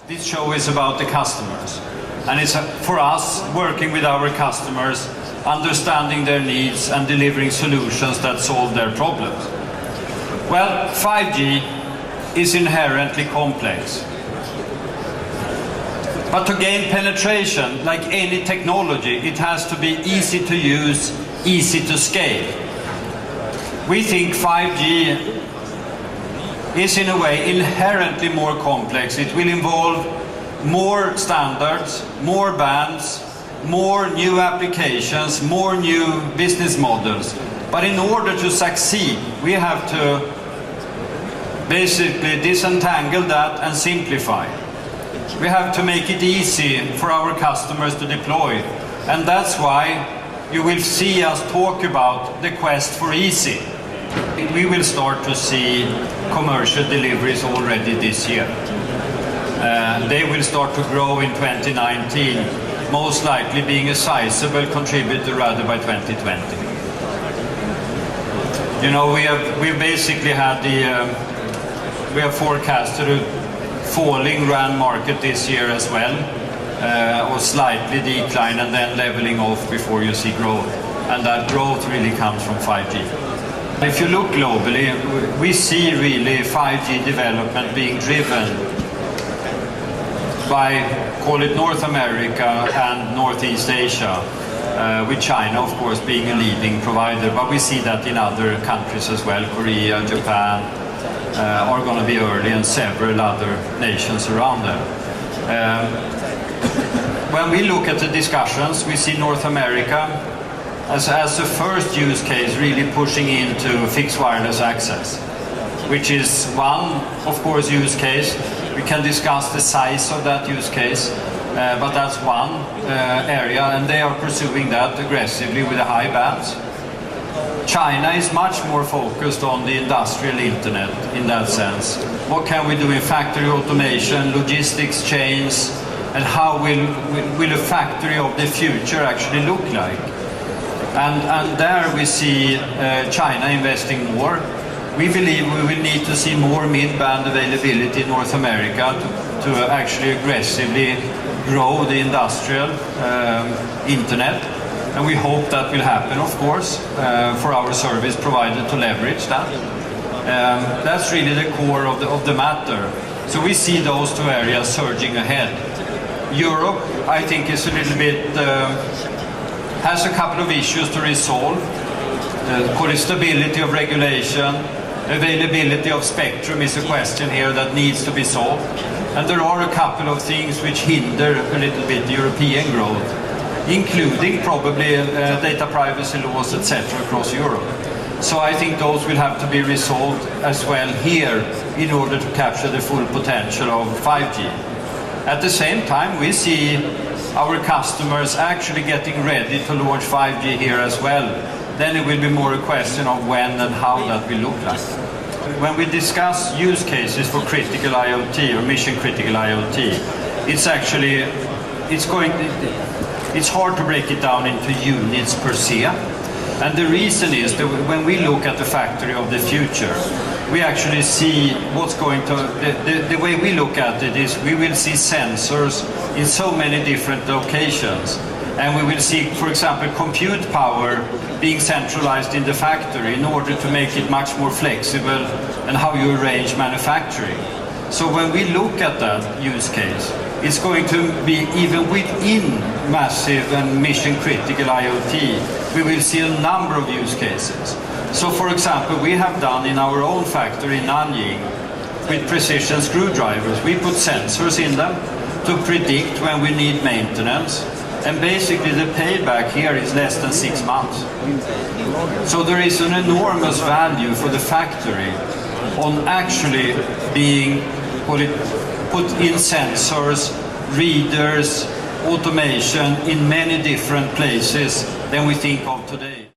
This show is about the customers, and it's for us working with our customers, understanding their needs and delivering solutions that solve their problems. Well, 5G is inherently complex. But to gain penetration, like any technology, it has to be easy to use, easy to scale. We think 5G is in a way inherently more complex. It will involve more standards, more bands, more new applications, more new business models. But in order to succeed, we have to basically disentangle that and simplify. We have to make it easy for our customers to deploy. And that's why you will see us talk about the quest for easy. We will start to see commercial deliveries already this year. They will start to grow in 2019, most likely being a sizable contributor rather by 2020. You know, we've basically had we have forecasted a falling RAN market this year as well, or slightly decline and then leveling off before you see growth. And that growth really comes from 5G. If you look globally, we see really 5G development being driven by, call it North America and Northeast Asia, with China, of course, being a leading provider. But we see that in other countries as well. Korea, Japan are going to be early, and several other nations around them. When we look at the discussions, we see North America as the first use case really pushing into fixed wireless access, which is one, of course, use case. We can discuss the size of that use case, but that's one area, and they are pursuing that aggressively with the high bands. China is much more focused on the industrial internet in that sense. What can we do in factory automation, logistics chains, and how will a factory of the future actually look like? And there we see China investing more. We believe we will need to see more mid-band availability in North America to actually aggressively grow the industrial internet. And we hope that will happen, of course, for our service provider to leverage that. That's really the core of the matter. So we see those two areas surging ahead. Europe, I think, is a little bit, has a couple of issues to resolve. Call it stability of regulation, availability of spectrum is a question here that needs to be solved. And there are a couple of things which hinder a little bit the European growth, including probably data privacy laws, etc. across Europe. So I think those will have to be resolved as well here in order to capture the full potential of 5G. At the same time, we see our customers actually getting ready to launch 5G here as well. Then it will be more a question of when and how that will look like. When we discuss use cases for critical IoT or mission critical IoT, it's hard to break it down into units per se. And the reason is that when we look at the factory of the future, we actually see what's going to, the way we look at it is we will see sensors in so many different locations. And we will see, for example, compute power being centralized in the factory in order to make it much more flexible and how you arrange manufacturing. So when we look at that use case, it's going to be even within massive and mission critical IoT, we will see a number of use cases. So for example, we have done in our own factory in Nanjing with precision screwdrivers, we put sensors in them to predict when we need maintenance. And basically the payback here is less than 6 months. So there is an enormous value for the factory on actually being put in sensors, readers, automation in many different places than we think of today.